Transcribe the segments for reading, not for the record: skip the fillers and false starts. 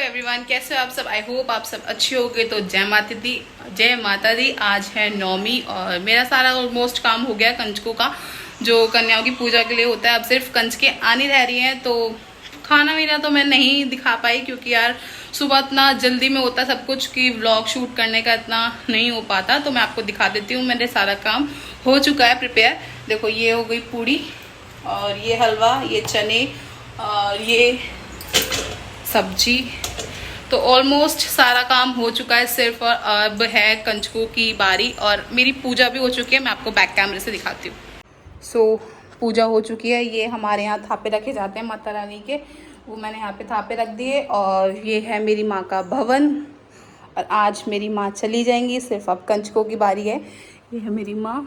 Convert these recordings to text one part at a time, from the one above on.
Everyone, कैसे हो आप सब। आई होप आप सब अच्छे होंगे। तो जय माता दी। आज है नवमी और मेरा सारा ऑलमोस्ट काम हो गया कंजकों का, जो कन्याओं की पूजा के लिए होता है। अब सिर्फ कंजकें आनी रह रही हैं। तो खाना मेरा तो मैं नहीं दिखा पाई क्योंकि यार सुबह इतना जल्दी में होता सब कुछ कि व्लॉग शूट करने का इतना नहीं हो पाता। तो मैं आपको दिखा देती हूँ, मेरे सारा काम हो चुका है प्रिपेयर। देखो ये हो गई पूड़ी और ये हलवा, ये चने और ये सब्जी। तो ऑलमोस्ट सारा काम हो चुका है, सिर्फ अब है कंजकों की बारी और मेरी पूजा भी हो चुकी है। मैं आपको बैक कैमरे से दिखाती हूँ। पूजा हो चुकी है। ये हमारे यहाँ थापे रखे जाते हैं माता रानी के, वो मैंने यहाँ पे थापे रख दिए। और ये है मेरी माँ का भवन और आज मेरी माँ चली जाएंगी, सिर्फ अब कंजकों की बारी है। ये है मेरी माँ,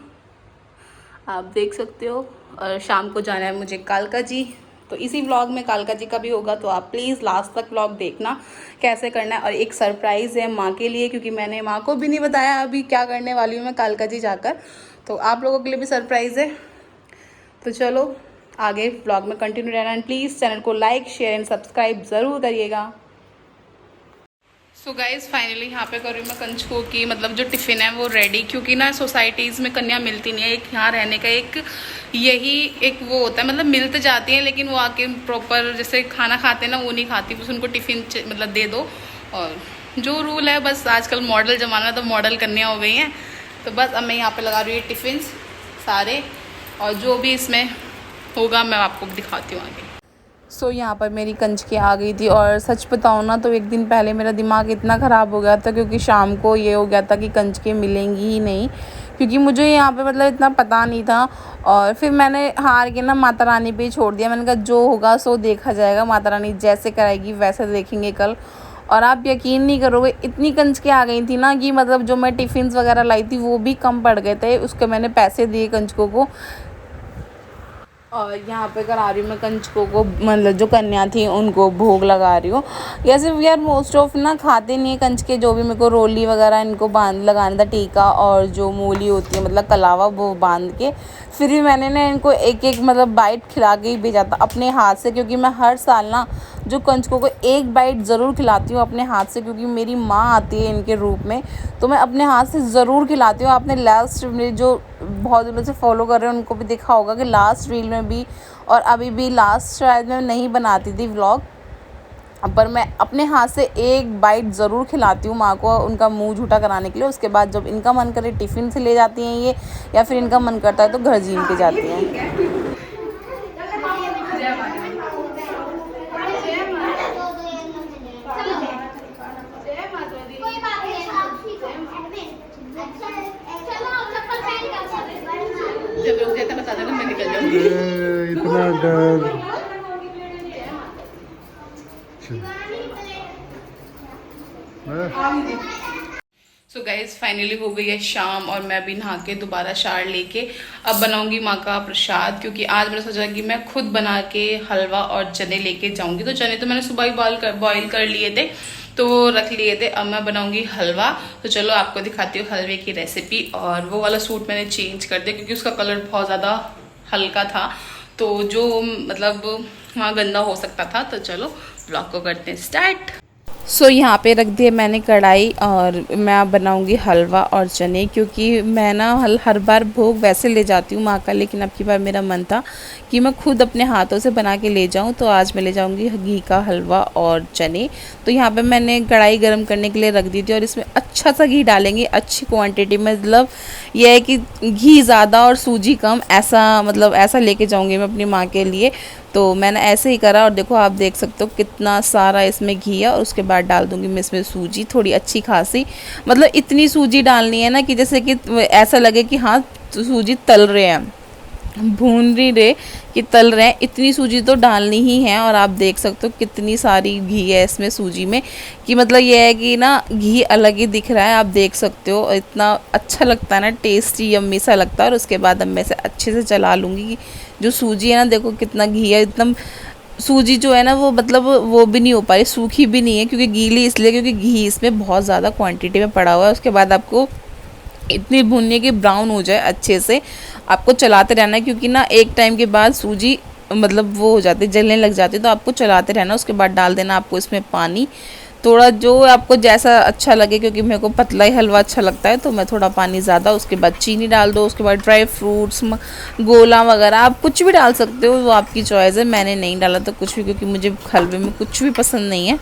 आप देख सकते हो। और शाम को जाना है मुझे कालका जी। तो इसी व्लॉग में कालका जी का भी होगा, तो आप प्लीज़ लास्ट तक व्लॉग देखना कैसे करना है। और एक सरप्राइज़ है माँ के लिए, क्योंकि मैंने माँ को भी नहीं बताया अभी क्या करने वाली हूँ मैं कालका जी जाकर। तो आप लोगों के लिए भी सरप्राइज़ है। तो चलो आगे व्लॉग में कंटिन्यू रहना एंड प्लीज़ चैनल को लाइक शेयर एंड सब्सक्राइब ज़रूर करिएगा। सो गाइज़ फाइनली यहाँ पे कर रही हूँ मैं कंजकों की मतलब जो टिफ़िन है वो रेडी, क्योंकि ना सोसाइटीज़ में कन्या मिलती नहीं है। एक यहाँ रहने का यही एक वो होता है, मतलब मिल तो जाती हैं लेकिन वो आके प्रॉपर जैसे खाना खाते हैं ना वो नहीं खाती, बस उनको टिफ़िन मतलब दे दो। और जो रूल है, बस आजकल मॉडल ज़माना, तो मॉडल कन्या हो गई हैं। तो बस अब मैं यहाँ पर लगा रही हूँ टिफ़िन सारे, और जो भी इसमें होगा मैं आपको दिखाती हूँ आगे। यहाँ पर मेरी कंजकी आ गई थी और सच बताऊँ ना तो एक दिन पहले मेरा दिमाग इतना ख़राब हो गया था, क्योंकि शाम को ये हो गया था कि कंजकी मिलेंगी ही नहीं, क्योंकि मुझे यहाँ पे मतलब इतना पता नहीं था। और फिर मैंने हार के ना माता रानी पे ही छोड़ दिया। मैंने कहा जो होगा सो देखा जाएगा, माता रानी जैसे कराएगी वैसे देखेंगे कल। और आप यकीन नहीं करोगे, इतनी कंजकें आ गई थी ना कि मतलब जो मैं टिफ़िन्स वगैरह लाई थी वो भी कम पड़ गए थे। उसके मैंने पैसे दिए कंजकों को। और यहाँ पे करा रही हूँ मैं कंजकों को, मतलब जो कन्या थी उनको भोग लगा रही हूँ। जैसे यार मोस्ट ऑफ ना खाते नहीं है कंजके, जो भी मेरे को रोली वगैरह इनको बांध लगाने था, टीका और जो मूली होती है मतलब कलावा, वो बांध के फिर भी मैंने ना इनको एक एक मतलब बाइट खिला के ही भेजा था अपने हाथ से, क्योंकि मैं हर साल ना जो कंजकों को एक बाइट ज़रूर खिलाती हूँ अपने हाथ से, क्योंकि मेरी माँ आती है इनके रूप में, तो मैं अपने हाथ से ज़रूर खिलाती हूँ। आपने लास्ट में जो बहुत दिनों से फॉलो कर रहे हैं उनको भी देखा होगा कि लास्ट रील में भी और अभी भी लास्ट शायद मैं नहीं बनाती थी व्लॉग, पर मैं अपने हाथ से एक बाइट ज़रूर खिलाती हूँ माँ को, उनका मुंह झूठा कराने के लिए। उसके बाद जब इनका मन करे टिफ़िन से ले जाती हैं ये, या फिर इनका मन करता है तो घर जीन के जाती हैं। जब रुक जाता बता देना, मैं निकल जाऊंगी। इतना डर। सो गाइज फाइनली हो गई है शाम और मैं भी नहा के दोबारा शावर लेके अब बनाऊंगी माँ का प्रसाद, क्योंकि आज मैंने सोचा कि मैं खुद बना के हलवा और चने लेके जाऊंगी। तो चने तो मैंने सुबह ही बॉईल कर लिए थे, तो रख लिए थे। अब मैं बनाऊंगी हलवा। तो चलो आपको दिखाती हूँ हलवे की रेसिपी। और वो वाला सूट मैंने चेंज कर दिया क्योंकि उसका कलर बहुत ज़्यादा हल्का था, तो जो मतलब वहाँ गंदा हो सकता था। तो चलो ब्लॉग को करते हैं स्टार्ट। यहाँ पे रख दिया मैंने कढ़ाई और मैं अब बनाऊंगी हलवा और चने, क्योंकि मैं ना हर बार भोग वैसे ले जाती हूँ माँ का, लेकिन अब की बार मेरा मन था कि मैं खुद अपने हाथों से बना के ले जाऊँ। तो आज मैं ले जाऊँगी घी का हलवा और चने। तो यहाँ पे मैंने कढ़ाई गर्म करने के लिए रख दी थी और इसमें अच्छा सा घी डालेंगे, अच्छी क्वांटिटी में। मतलब यह है कि घी ज़्यादा और सूजी कम, ऐसा मतलब ऐसा लेके जाऊँगी मैं अपनी माँ के लिए। तो मैंने ऐसे ही करा और देखो आप देख सकते हो कितना सारा इसमें घी है। और उसके बाद डाल दूंगी मैं इसमें सूजी थोड़ी अच्छी खासी, मतलब इतनी सूजी डालनी है ना कि जैसे कि ऐसा लगे कि हाँ सूजी तल रहे हैं, भून नहीं रहे कि तल रहे हैं, इतनी सूजी तो डालनी ही है। और आप देख सकते हो कितनी सारी घी है इसमें सूजी में, कि मतलब ये है कि ना घी अलग ही दिख रहा है, आप देख सकते हो। इतना अच्छा लगता है ना, टेस्टी यम्मी सा लगता है। और उसके बाद अब मैं इसे अच्छे से चला लूँगी कि जो सूजी है ना, देखो कितना घी है। एकदम सूजी जो है ना वो मतलब वो भी नहीं हो पा रही, सूखी भी नहीं है, क्योंकि गीली इसलिए क्योंकि घी इसमें बहुत ज़्यादा क्वांटिटी में पड़ा हुआ है। उसके बाद आपको इतनी भूननी है कि ब्राउन हो जाए अच्छे से, आपको चलाते रहना है, क्योंकि ना एक टाइम के बाद सूजी मतलब वो हो जाती है, जलने लग जाती है, तो आपको चलाते रहना। उसके बाद डाल देना आपको इसमें पानी। थोड़ा जो आपको जैसा अच्छा लगे, क्योंकि मेरे को पतला ही हलवा अच्छा लगता है, तो मैं थोड़ा पानी ज़्यादा, उसके बाद चीनी डाल दो, उसके बाद ड्राई फ्रूट्स गोला वगैरह आप कुछ भी डाल सकते हो, वो आपकी चॉइस है। मैंने नहीं डाला तो कुछ भी, क्योंकि मुझे हलवे में कुछ भी पसंद नहीं है।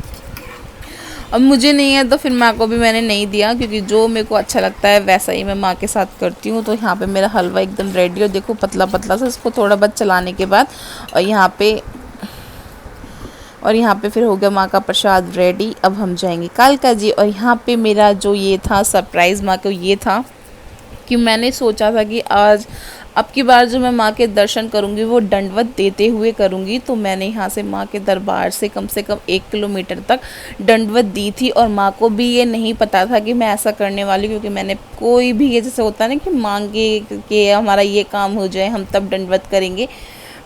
अब मुझे नहीं है तो फिर माँ को भी मैंने नहीं दिया, क्योंकि जो मेरे को अच्छा लगता है वैसा ही मैं माँ के साथ करती हूँ। तो यहाँ पे मेरा हलवा एकदम रेडी हो, देखो पतला पतला सा, इसको थोड़ा बहुत चलाने के बाद और यहाँ पे फिर हो गया माँ का प्रसाद रेडी। अब हम जाएंगे कालका जी। और यहाँ पे मेरा जो ये था सरप्राइज़ माँ को, ये था कि मैंने सोचा था कि आज अब की बार जो मैं माँ के दर्शन करूँगी वो दंडवत देते हुए करूँगी। तो मैंने यहाँ से माँ के दरबार से कम 1 किलोमीटर तक दंडवत दी थी, और माँ को भी ये नहीं पता था कि मैं ऐसा करने वाली, क्योंकि मैंने कोई भी ये जैसे होता है ना कि मांगे कि हमारा ये काम हो जाए हम तब दंडवत करेंगे,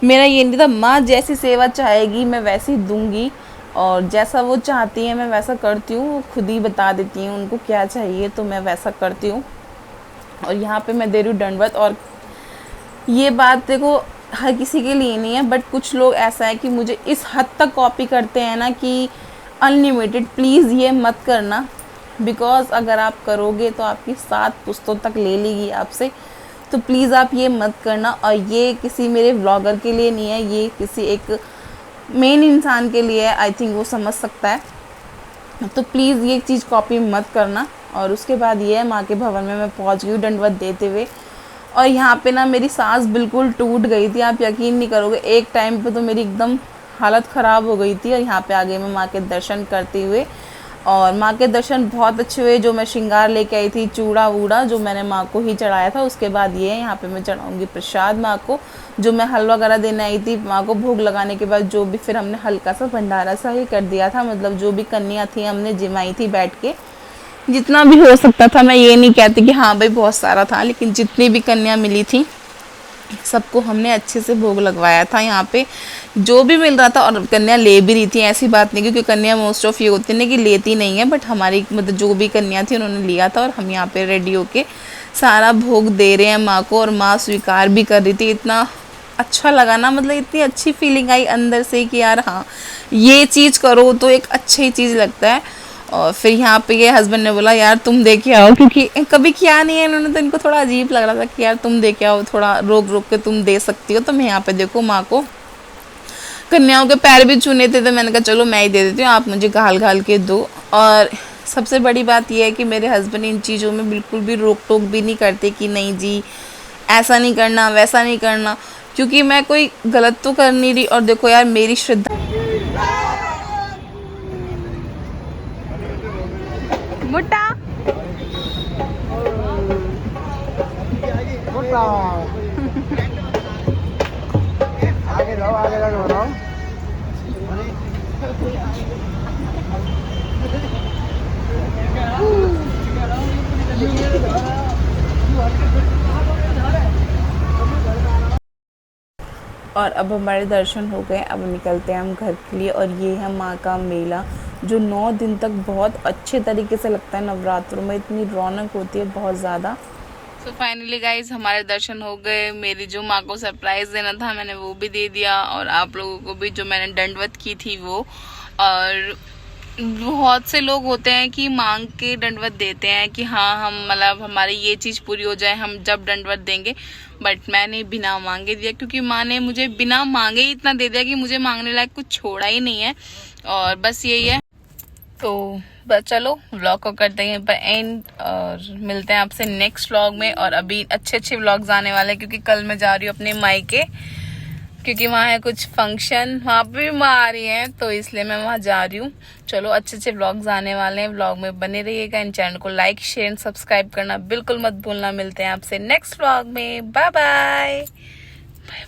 मेरा ये नहीं था। माँ जैसी सेवा चाहेगी मैं वैसी दूंगी, और जैसा वो चाहती है मैं वैसा करती हूँ। वो खुद ही बता देती हैं उनको क्या चाहिए, तो मैं वैसा करती हूँ। और यहाँ पे मैं दे रही हूँ दंडवत। और ये बात देखो हर किसी के लिए नहीं है, बट कुछ लोग ऐसा है कि मुझे इस हद तक कॉपी करते हैं ना कि अनलिमिटेड। प्लीज़ ये मत करना, बिकॉज़ अगर आप करोगे तो आपकी 7 पुश्तों तक ले लेगी आपसे। तो प्लीज़ आप ये मत करना। और ये किसी मेरे व्लॉगर के लिए नहीं है, ये किसी एक मेन इंसान के लिए है। आई थिंक वो समझ सकता है। तो प्लीज़ ये चीज़ कॉपी मत करना। और उसके बाद ये है, माँ के भवन में मैं पहुँच गई दंडवत देते हुए। और यहाँ पे ना मेरी सांस बिल्कुल टूट गई थी, आप यकीन नहीं करोगे। एक टाइम पे तो मेरी एकदम हालत ख़राब हो गई थी। और यहाँ पे आ गई मैं माँ के दर्शन करते हुए, और माँ के दर्शन बहुत अच्छे हुए। जो मैं श्रृंगार लेके आई थी, चूड़ा वूड़ा जो मैंने माँ को ही चढ़ाया था, उसके बाद ये यहाँ पे मैं चढ़ाऊँगी प्रसाद माँ को। जो मैं हलवा वगैरह देने आई थी माँ को, भोग लगाने के बाद जो भी फिर हमने हल्का सा भंडारा सा ही कर दिया था। मतलब जो भी कन्या थी हमने जिमाई थी बैठ के, जितना भी हो सकता था। मैं ये नहीं कहती कि हाँ भाई बहुत सारा था, लेकिन जितनी भी कन्या मिली थी सबको हमने अच्छे से भोग लगवाया था यहाँ पे, जो भी मिल रहा था। और कन्या ले भी रही थी, ऐसी बात नहीं, क्योंकि कन्या मोस्ट ऑफ ये होती है कि लेती नहीं है, बट हमारी मतलब जो भी कन्या थी उन्होंने लिया था। और हम यहाँ पे रेडी होके सारा भोग दे रहे हैं माँ को, और माँ स्वीकार भी कर रही थी। इतना अच्छा लगा ना, मतलब इतनी अच्छी फीलिंग आई अंदर से कि यार हाँ ये चीज़ करो तो एक अच्छी चीज़ लगता है। और फिर यहाँ पे ये हस्बैंड ने बोला यार तुम दे के आओ, क्योंकि कभी किया नहीं है इन्होंने, तो इनको थोड़ा अजीब लग रहा था कि यार तुम दे के आओ, थोड़ा रोक रोक के तुम दे सकती हो। तो मैं यहाँ पे देखो माँ को कन्याओं के पैर भी छूने थे, तो मैंने कहा चलो मैं ही दे देती हूँ, आप मुझे घाल घाल के दो। और सबसे बड़ी बात यह है कि मेरे हस्बैंड इन चीज़ों में बिल्कुल भी रोक टोक भी नहीं करते कि नहीं जी ऐसा नहीं करना वैसा नहीं करना, क्योंकि मैं कोई गलत तो कर नहीं रही। और देखो यार मेरी श्रद्धा मुट्टा आगे जाओ, आगे जाके बताओ। और अब हमारे दर्शन हो गए, अब निकलते हैं हम घर के लिए। और ये है माँ का मेला, जो 9 दिन तक बहुत अच्छे तरीके से लगता है। नवरात्रों में इतनी रौनक होती है बहुत ज़्यादा। सो फाइनली गाइज हमारे दर्शन हो गए। मेरी जो माँ को सरप्राइज देना था मैंने वो भी दे दिया, और आप लोगों को भी जो मैंने दंडवत की थी वो। और बहुत से लोग होते हैं कि मांग के दंडवत देते हैं कि हाँ हम मतलब हमारी ये चीज़ पूरी हो जाए हम जब दंडवत देंगे, बट मैंने बिना मांगे दिया, क्योंकि माँ ने मुझे बिना मांगे ही इतना दे दिया कि मुझे मांगने लायक कुछ छोड़ा ही नहीं है। और बस यही है। तो बस चलो व्लॉग को करते हैं पर एंड, और मिलते हैं आपसे नेक्स्ट व्लॉग में। और अभी अच्छे अच्छे व्लॉग्स आने वाले हैं, क्योंकि कल मैं जा रही हूँ अपने मायके, क्योंकि वहाँ है कुछ फंक्शन, वहाँ पे भी माँ आ रही है, तो इसलिए मैं वहाँ जा रही हूँ। चलो अच्छे अच्छे व्लॉग्स आने वाले हैं, व्लॉग में बने रहिएगा। इन चैनल को लाइक शेयर एंड सब्सक्राइब करना बिल्कुल मत भूलना। मिलते हैं आपसे नेक्स्ट व्लॉग में। Bye bye. बाय।